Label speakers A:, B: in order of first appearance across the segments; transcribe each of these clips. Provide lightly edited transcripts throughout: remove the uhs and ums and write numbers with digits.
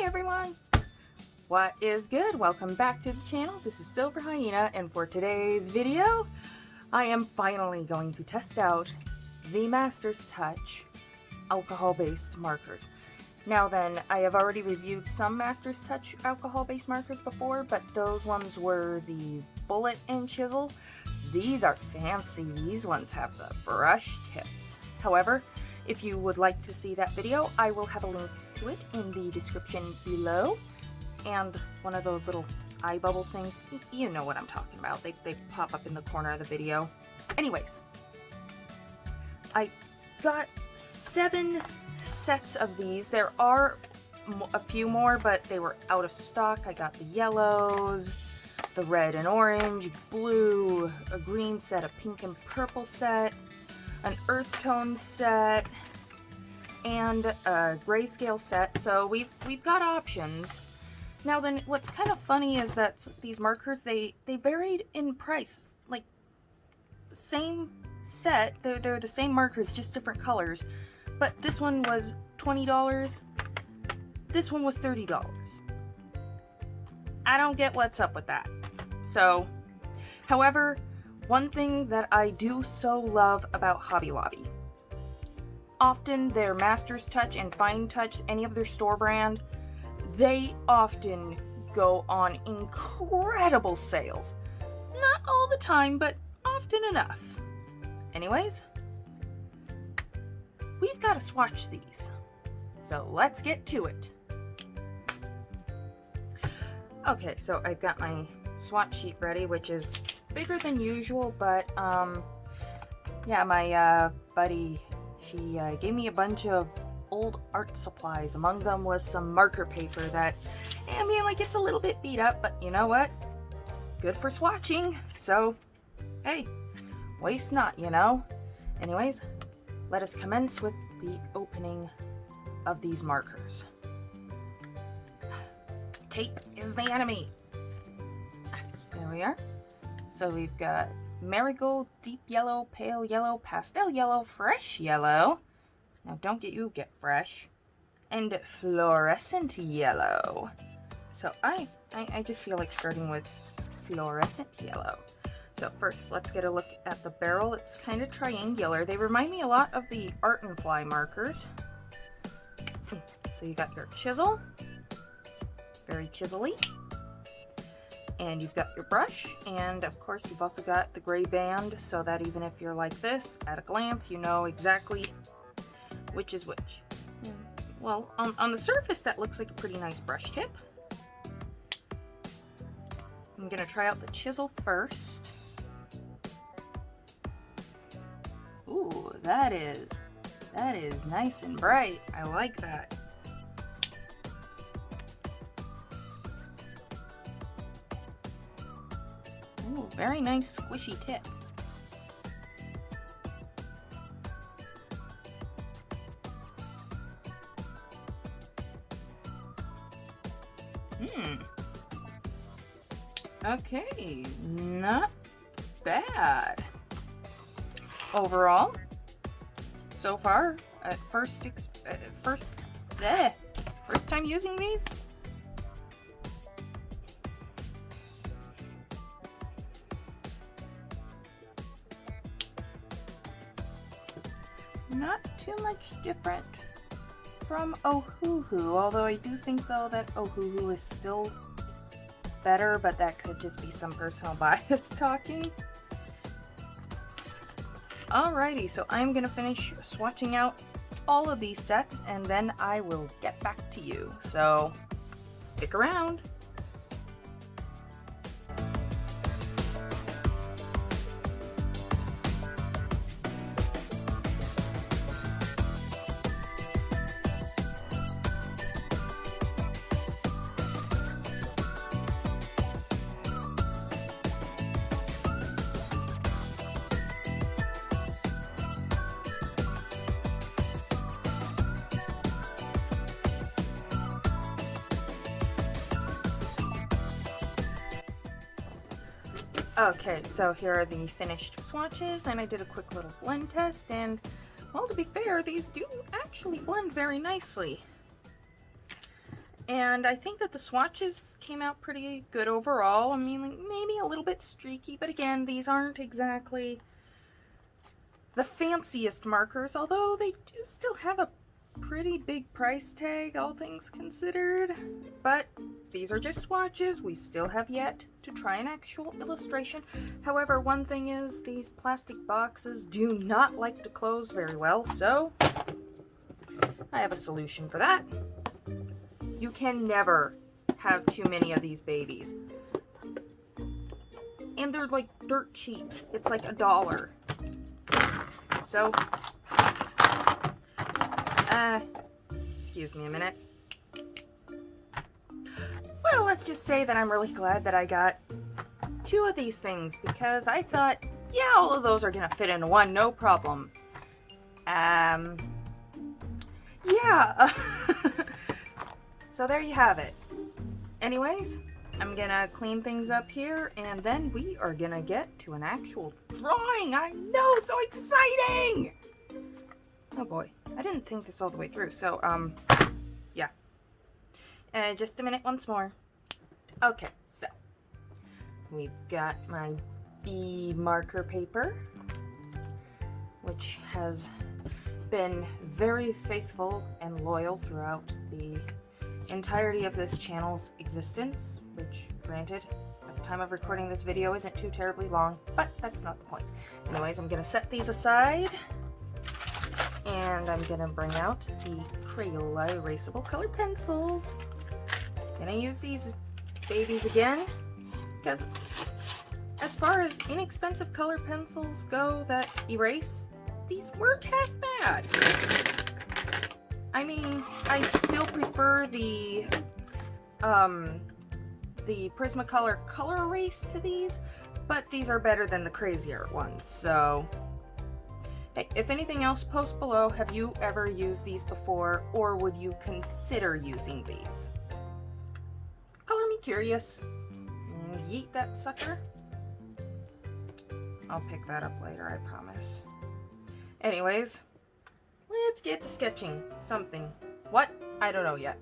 A: Hey everyone! What is good? Welcome back to the channel. This is Silver Hyena, and for today's video, I am finally going to test out the Master's Touch alcohol-based markers. Now then, I have already reviewed some Master's Touch alcohol-based markers before, but those ones were the bullet and chisel. These are fancy. These ones have the brush tips. However, if you would like to see that video, I will have a link to it in the description below. And one of those little eye bubble things, you know what I'm talking about. They pop up in the corner of the video. Anyways, I got 7 sets of these. There are a few more, but they were out of stock. I got the yellows, the red and orange, blue, a green set, a pink and purple set, an earth tone set, and a grayscale set. So we've got options. Now then, what's kind of funny is that these markers, they varied in price. Like, same set, they're the same markers, just different colors. But this one was $20, this one was $30. I don't get what's up with that. So, however, one thing that I do so love about Hobby Lobby, often their Master's Touch and Fine Touch, any of their store brand, they often go on incredible sales. Not all the time, but often enough. Anyways, we've got to swatch these. So let's get to it. Okay, so I've got my swatch sheet ready, which is bigger than usual, but yeah, my buddy, she gave me a bunch of old art supplies. Among them was some marker paper that, I mean, like, it's a little bit beat up, but you know what? It's good for swatching, so hey, waste not, you know? Anyways, let us commence with the opening of these markers. Tape is the enemy. There we are. So we've got marigold, deep yellow, pale yellow, pastel yellow, fresh yellow. Now don't get fresh. And fluorescent yellow. So I just feel like starting with fluorescent yellow. So first, let's get a look at the barrel. It's kind of triangular. They remind me a lot of the Art and Fly markers. So you got your chisel, very chisel-y. And you've got your brush, and of course you've also got the gray band, so that even if you're like this, at a glance, you know exactly which is which. Well, on the surface, that looks like a pretty nice brush tip. I'm gonna try out the chisel first. Ooh, that is nice and bright. I like that. Ooh, very nice squishy tip. Okay, not bad. Overall, so far, at first time using these, not too much different from Ohuhu, although I do think though that Ohuhu is still better, but that could just be some personal bias talking. Alrighty, so I'm gonna finish swatching out all of these sets and then I will get back to you, so stick around. Okay, so here are the finished swatches, and I did a quick little blend test, and, well, to be fair, these do actually blend very nicely. And I think that the swatches came out pretty good overall. I mean, like, maybe a little bit streaky, but again, these aren't exactly the fanciest markers, although they do still have a pretty big price tag, all things considered. But these are just swatches. We still have yet to try an actual illustration. However, one thing is these plastic boxes do not like to close very well, so I have a solution for that. You can never have too many of these babies. And they're like dirt cheap. It's like $1. So, excuse me a minute. Well, let's just say that I'm really glad that I got 2 of these things, because I thought, yeah, all of those are gonna fit into one, no problem. Yeah. So there you have it. Anyways, I'm gonna clean things up here, and then we are gonna get to an actual drawing. I know, so exciting! Oh boy, I didn't think this all the way through, so, yeah. Just a minute once more. Okay, so, we've got my B marker paper, which has been very faithful and loyal throughout the entirety of this channel's existence, which, granted, at the time of recording this video isn't too terribly long, but that's not the point. Anyways, I'm gonna set these aside, and I'm gonna bring out the Crayola Erasable color pencils. Gonna use these babies again, because as far as inexpensive color pencils go that erase, these weren't half bad. I mean, I still prefer the Prismacolor Color Erase to these, but these are better than the crazier ones, so hey, if anything else, post below, have you ever used these before, or would you consider using these? Color me curious. Yeet that sucker. I'll pick that up later, I promise. Anyways, let's get to sketching something. What? I don't know yet.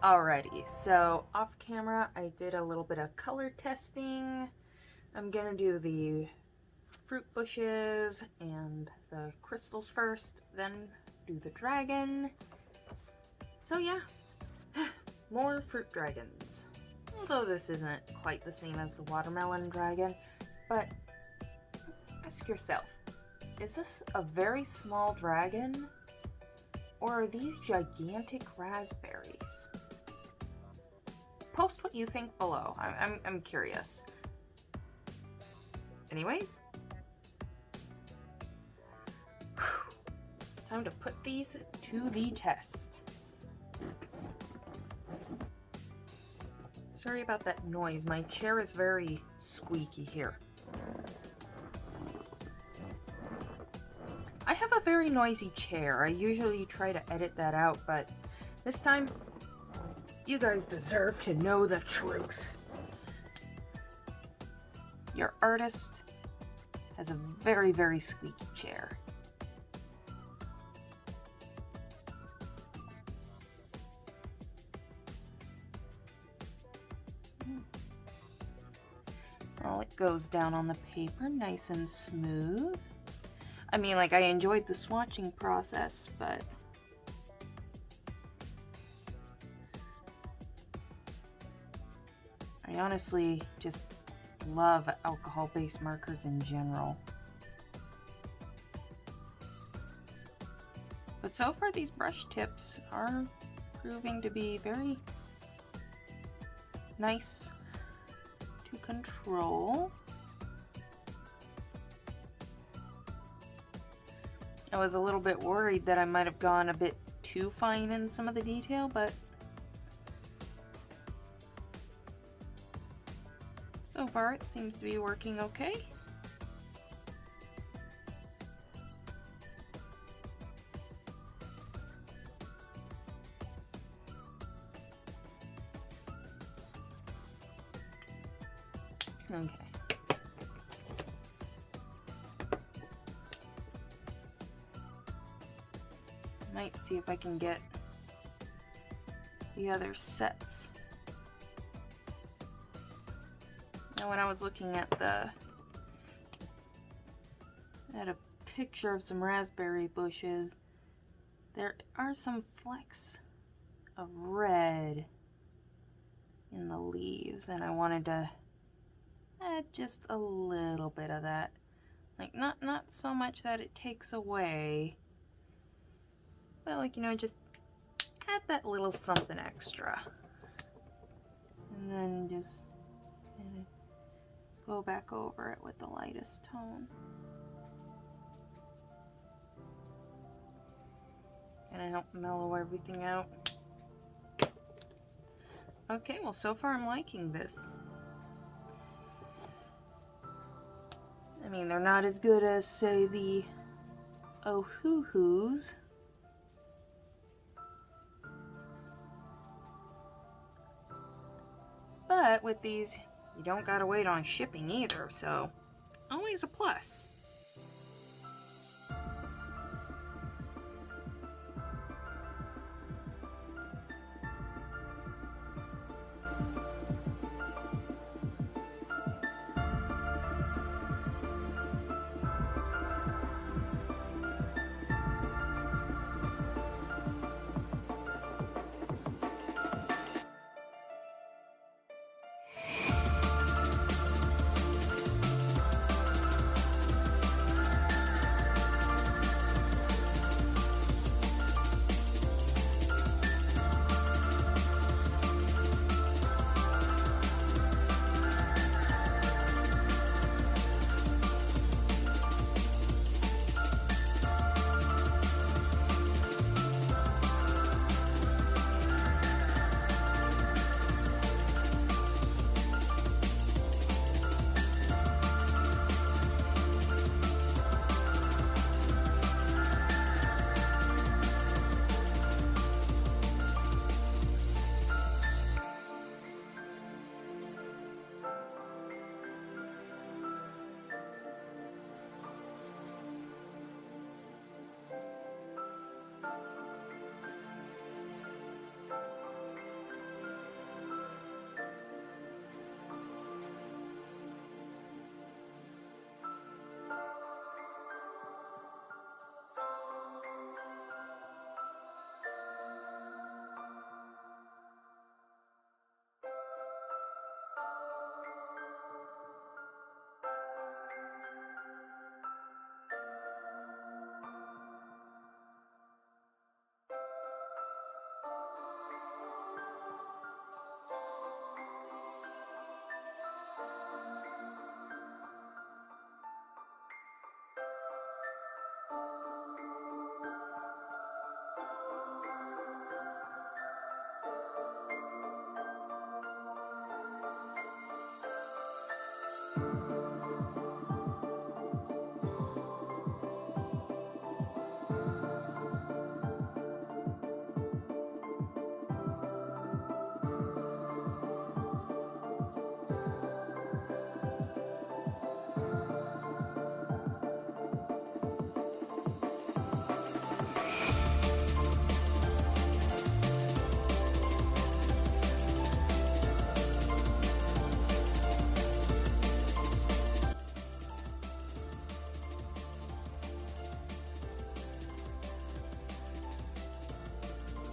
A: Alrighty, so off camera I did a little bit of color testing. I'm gonna do the fruit bushes and the crystals first, then do the dragon. So yeah, more fruit dragons. Although this isn't quite the same as the watermelon dragon, but ask yourself, is this a very small dragon, or are these gigantic raspberries? Post what you think below. I'm curious. Anyways, time to put these to the test. Sorry about that noise. My chair is very squeaky here. I have a very noisy chair. I usually try to edit that out, but this time, you guys deserve to know the truth. Your artist has a very, very squeaky chair. Well, it goes down on the paper nice and smooth. I mean, like, I enjoyed the swatching process, but I honestly just love alcohol-based markers in general. But so far, these brush tips are proving to be very nice to control. I was a little bit worried that I might have gone a bit too fine in some of the detail, but so far it seems to be working okay. Okay. Might see if I can get the other sets. Now, when I was looking at a picture of some raspberry bushes, there are some flecks of red in the leaves, and I wanted to add just a little bit of that. Like, not so much that it takes away, but, like, you know, just add that little something extra. And then just kind of go back over it with the lightest tone. Kind of help mellow everything out. Okay, well, so far I'm liking this. I mean, they're not as good as, say, the Ohuhus. But with these, you don't gotta wait on shipping either, so always a plus.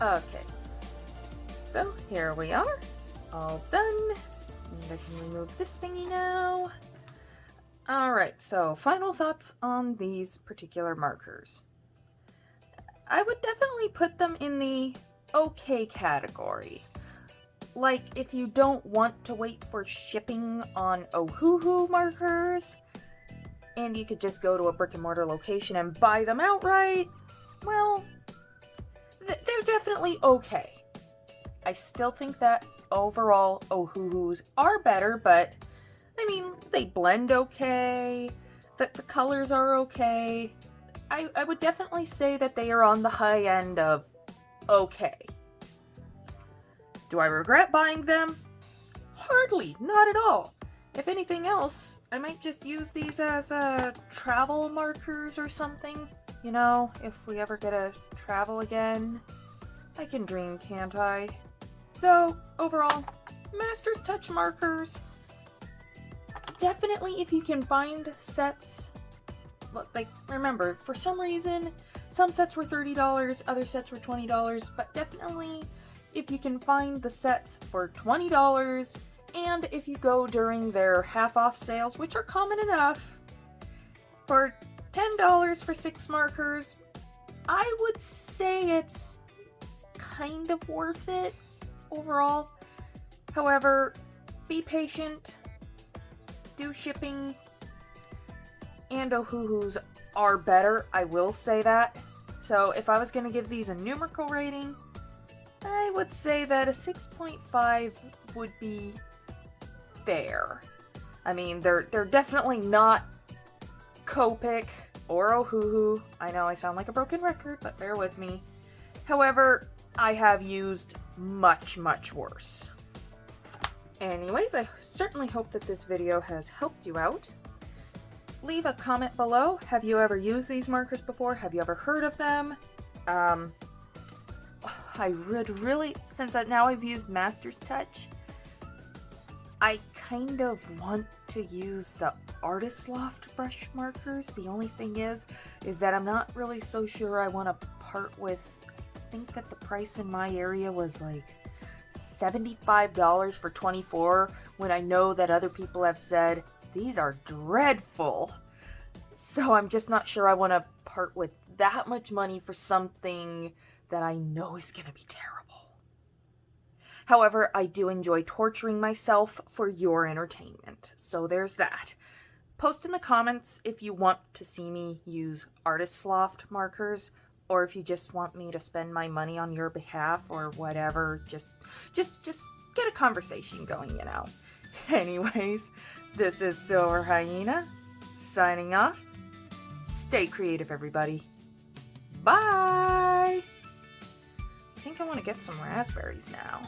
A: Okay, so here we are, all done, and I can remove this thingy now. Alright, so final thoughts on these particular markers. I would definitely put them in the okay category. Like, if you don't want to wait for shipping on Ohuhu markers, and you could just go to a brick and mortar location and buy them outright, well, they're definitely okay. I still think that overall Ohuhus are better, but I mean, they blend okay, the colors are okay. I would definitely say that they are on the high end of okay. Do I regret buying them? Hardly, not at all. If anything else, I might just use these as travel markers or something. You know, if we ever get to travel again. I can dream, can't I? So, overall, Master's Touch markers. Definitely if you can find sets, like, remember, for some reason, some sets were $30, other sets were $20, but definitely if you can find the sets for $20, and if you go during their half-off sales, which are common enough, for $10 for 6 markers, I would say it's kind of worth it overall. However, be patient, do shipping, and Ohuhus are better, I will say that. So if I was going to give these a numerical rating, I would say that a 6.5 would be fair. I mean, they're definitely not Copic or Ohuhu. I know I sound like a broken record, but bear with me. However, I have used much, much worse. Anyways, I certainly hope that this video has helped you out. Leave a comment below. Have you ever used these markers before? Have you ever heard of them? I would really, since now I've used Master's Touch, I kind of want to use the Artist Loft brush markers. The only thing is that I'm not really so sure I want to part with, I think that the price in my area was like $75 for 24, when I know that other people have said these are dreadful. So I'm just not sure I want to part with that much money for something that I know is going to be terrible. However, I do enjoy torturing myself for your entertainment, so there's that. Post in the comments if you want to see me use Artist Loft markers, or if you just want me to spend my money on your behalf or whatever. Just get a conversation going, you know. Anyways, this is Silver Hyena, signing off. Stay creative, everybody. Bye! I think I want to get some raspberries now.